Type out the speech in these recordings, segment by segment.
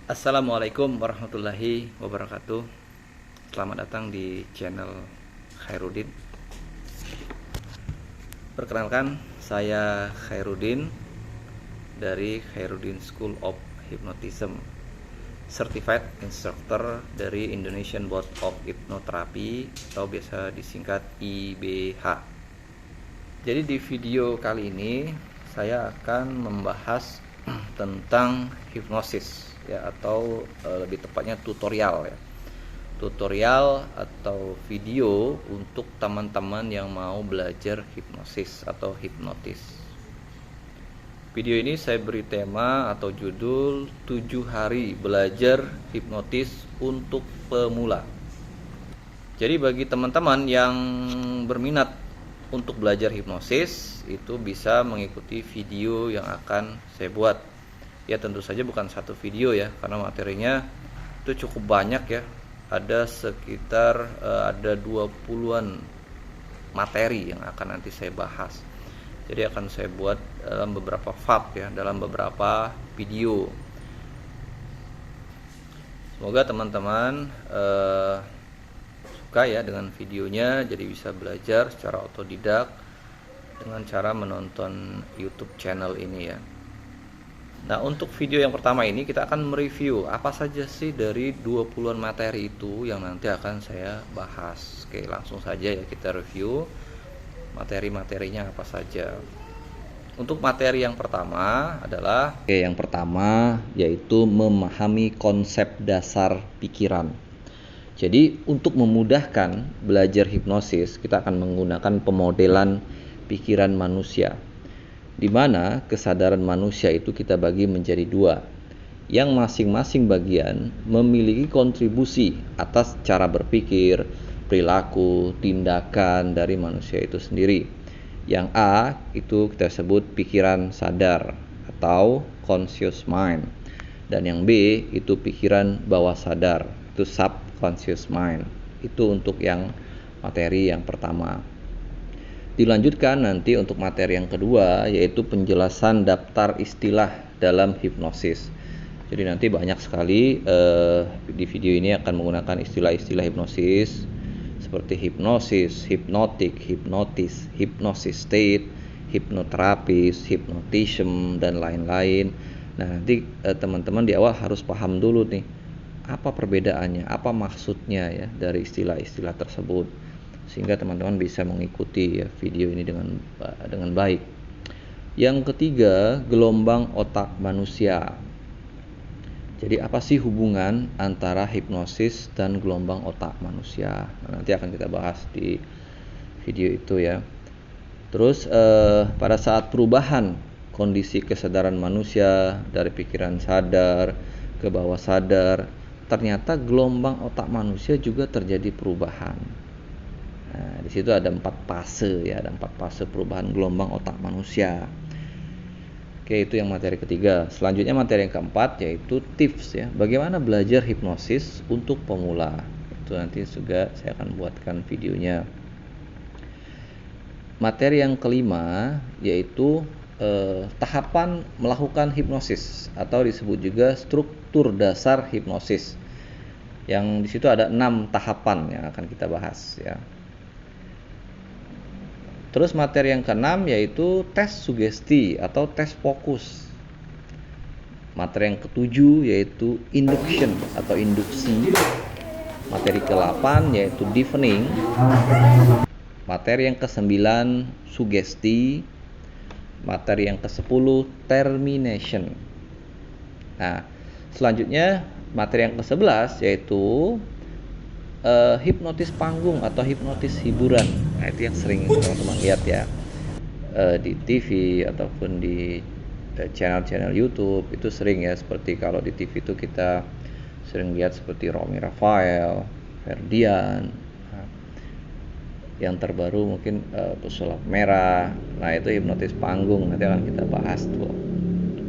Assalamualaikum warahmatullahi wabarakatuh. Selamat datang di channel Khairuddin. Perkenalkan, saya Khairuddin dari Khairuddin School of Hypnotism, Certified Instructor dari Indonesian Board of Hypnotherapy atau biasa disingkat IBH. Jadi di video kali ini saya akan membahas tentang hipnosis ya, atau lebih tepatnya tutorial ya. Tutorial atau video untuk teman-teman yang mau belajar hipnosis atau hipnotis. Video ini saya beri tema atau judul 7 hari belajar hipnotis untuk pemula. Jadi bagi teman-teman yang berminat untuk belajar hipnosis, itu bisa mengikuti video yang akan saya buat. Ya tentu saja bukan satu video ya, karena materinya itu cukup banyak ya. Ada sekitar ada 20-an materi yang akan nanti saya bahas. Jadi akan saya buat dalam beberapa fab ya, dalam beberapa video. Semoga teman-teman suka ya dengan videonya, jadi bisa belajar secara otodidak dengan cara menonton YouTube channel ini ya. Nah, untuk video yang pertama ini kita akan mereview apa saja sih dari 20-an materi itu yang nanti akan saya bahas. Oke, langsung saja ya kita review materi-materinya apa saja. Untuk materi yang pertama adalah yang pertama yaitu memahami konsep dasar pikiran. Jadi untuk memudahkan belajar hipnosis, kita akan menggunakan pemodelan pikiran manusia, di mana kesadaran manusia itu kita bagi menjadi dua, yang masing-masing bagian memiliki kontribusi atas cara berpikir, perilaku, tindakan dari manusia itu sendiri. Yang A itu kita sebut pikiran sadar atau conscious mind, dan yang B itu pikiran bawah sadar, itu subconscious mind. Itu untuk yang materi yang pertama. Dilanjutkan nanti untuk materi yang kedua, yaitu penjelasan daftar istilah dalam hipnosis. Jadi nanti banyak sekali di video ini akan menggunakan istilah-istilah hipnosis seperti hipnosis, hipnotik, hipnotis, hypnosis state, hipnoterapis, hypnotism, dan lain-lain. Nah, nanti teman-teman di awal harus paham dulu nih, apa perbedaannya, apa maksudnya ya dari istilah-istilah tersebut, sehingga teman-teman bisa mengikuti ya video ini dengan baik. Yang ketiga, gelombang otak manusia. Jadi apa sih hubungan antara hipnosis dan gelombang otak manusia? Nah, nanti akan kita bahas di video itu ya. Terus pada saat perubahan kondisi kesadaran manusia dari pikiran sadar ke bawah sadar, ternyata gelombang otak manusia juga terjadi perubahan. Nah, di situ ada 4 fase ya, ada 4 fase perubahan gelombang otak manusia. Oke, itu yang materi ketiga. Selanjutnya materi yang keempat yaitu tips ya, bagaimana belajar hipnosis untuk pemula. Itu nanti juga saya akan buatkan videonya. Materi yang kelima yaitu tahapan melakukan hipnosis atau disebut juga struktur dasar hipnosis. Yang di situ ada 6 tahapan yang akan kita bahas ya. Terus materi yang keenam yaitu tes sugesti atau tes fokus. Materi yang ketujuh yaitu induction atau induksi. Materi ke-8 yaitu deafening. Materi yang ke-9 sugesti. Materi yang ke-10 termination. Nah, selanjutnya materi yang ke-11 yaitu hipnotis panggung atau hipnotis hiburan. Nah, itu yang sering teman-teman lihat ya di TV ataupun di channel-channel YouTube. Itu sering ya, seperti kalau di TV itu kita sering lihat seperti Romy Rafael, Ferdian. Nah, yang terbaru mungkin pesulap merah. Nah, itu hipnotis panggung. Nanti akan kita bahas tuh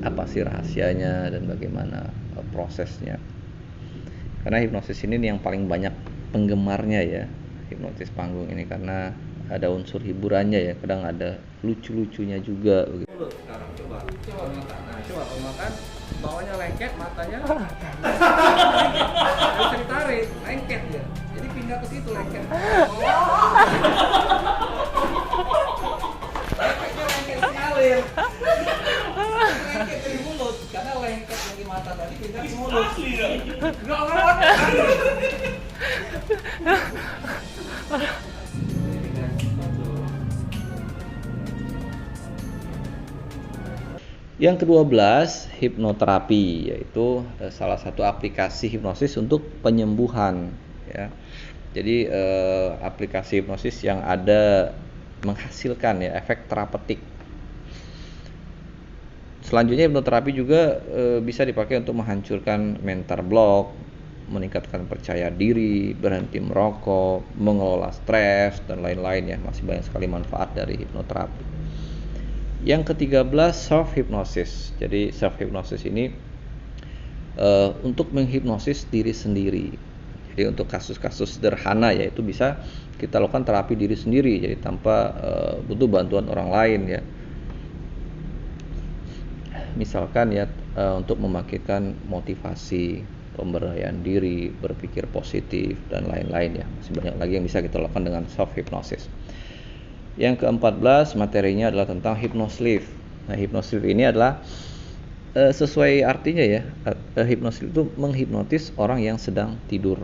apa sih rahasianya dan bagaimana prosesnya. Karena hipnosis ini yang paling banyak penggemarnya ya, hipnotis panggung ini, karena ada unsur hiburannya ya, kadang ada lucu-lucunya juga begitu. Sekarang coba makan. Nah, coba makan bawahnya lengket, matanya nggak bisa ditarik, lengket dia. Jadi pindah ke situ lengket. Efeknya lengket ngalir. Lengket dari mulut, karena lengket yang di mata tadi pindah ke mulut. Nggak lewat. Yang ke-12, hipnoterapi, yaitu salah satu aplikasi hipnosis untuk penyembuhan ya. Jadi aplikasi hipnosis yang ada menghasilkan ya efek terapeutik. Selanjutnya hipnoterapi juga bisa dipakai untuk menghancurkan mental block, meningkatkan percaya diri, berhenti merokok, mengelola stres dan lain-lain ya. Masih banyak sekali manfaat dari hipnoterapi. Yang ke-13, self hypnosis. Jadi self hypnosis ini untuk menghipnosis diri sendiri. Jadi untuk kasus-kasus sederhana yaitu bisa kita lakukan terapi diri sendiri, jadi tanpa butuh bantuan orang lain ya. Misalkan ya untuk membangkitkan motivasi, pemberdayaan diri, berpikir positif dan lain-lain ya. Masih banyak lagi yang bisa kita lakukan dengan self hypnosis. Yang ke-14 materinya adalah tentang hypnosleep. Nah, hypnosleep ini adalah sesuai artinya ya. Hypnosleep itu menghipnotis orang yang sedang tidur.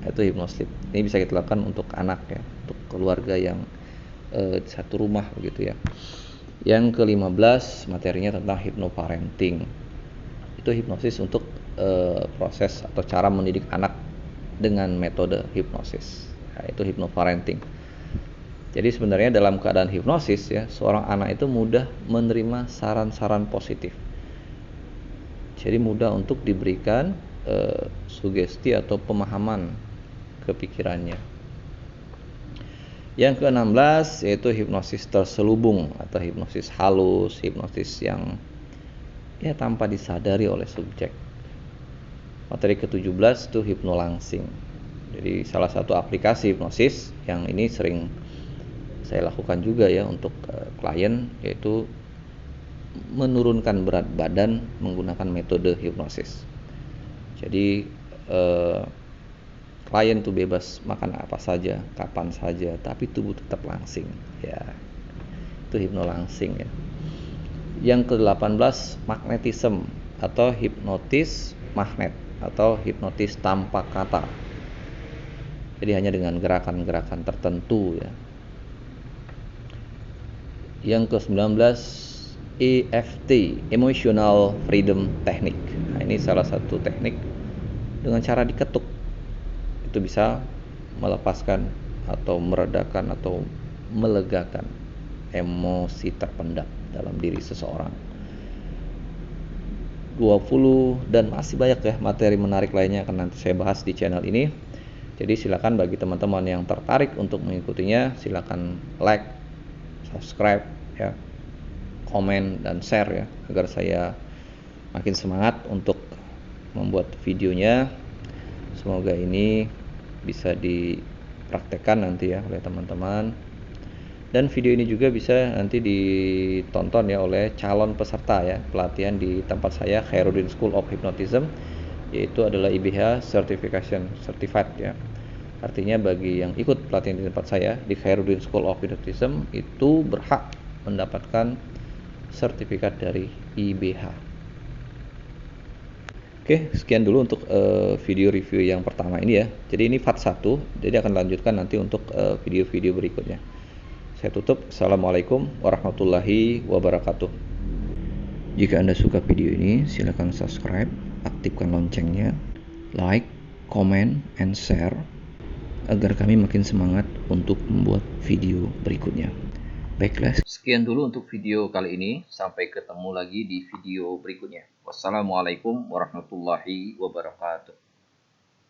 Itu hypnosleep. Ini bisa kita lakukan untuk anak ya, untuk keluarga yang satu rumah begitu ya. Yang ke-15 materinya tentang hypnoparenting. Itu hipnosis untuk proses atau cara mendidik anak dengan metode hipnosis. Nah, itu hypnoparenting. Jadi sebenarnya dalam keadaan hipnosis ya, seorang anak itu mudah menerima saran-saran positif. Jadi mudah untuk diberikan sugesti atau pemahaman ke pikirannya. Yang ke-16 yaitu hipnosis terselubung atau hipnosis halus, hipnosis yang ya tanpa disadari oleh subjek. Materi ke-17 itu hipnolangsing. Jadi salah satu aplikasi hipnosis yang ini sering saya lakukan juga ya untuk klien, yaitu menurunkan berat badan menggunakan metode hipnosis. Jadi klien tuh bebas makan apa saja, kapan saja, tapi tubuh tetap langsing ya. Itu hipnolangsing ya. Yang ke-18 magnetism atau hipnotis magnet atau hipnotis tanpa kata. Jadi hanya dengan gerakan-gerakan tertentu ya. Yang ke-19 EFT, Emotional Freedom Technique. Nah, ini salah satu teknik dengan cara diketuk. Itu bisa melepaskan atau meredakan atau melegakan emosi terpendam dalam diri seseorang. 20 dan masih banyak ya materi menarik lainnya akan nanti saya bahas di channel ini. Jadi silakan bagi teman-teman yang tertarik untuk mengikutinya, silakan like, subscribe ya, komen dan share ya, agar saya makin semangat untuk membuat videonya. Semoga ini bisa dipraktekkan nanti ya oleh teman-teman, dan video ini juga bisa nanti ditonton ya oleh calon peserta ya pelatihan di tempat saya, Khairuddin School of Hypnotism, yaitu adalah IBH Certification Certified ya. Artinya bagi yang ikut pelatihan di tempat saya di Khairuddin School of Hypnotism itu berhak mendapatkan sertifikat dari IBH. Oke, sekian dulu untuk video review yang pertama ini ya. Jadi ini part 1, jadi akan lanjutkan nanti untuk video-video berikutnya. Saya tutup. Assalamualaikum warahmatullahi wabarakatuh. Jika Anda suka video ini, silakan subscribe, aktifkan loncengnya, like, comment, and share, agar kami makin semangat untuk membuat video berikutnya. Baiklah, sekian dulu untuk video kali ini. Sampai ketemu lagi di video berikutnya. Wassalamualaikum warahmatullahi wabarakatuh.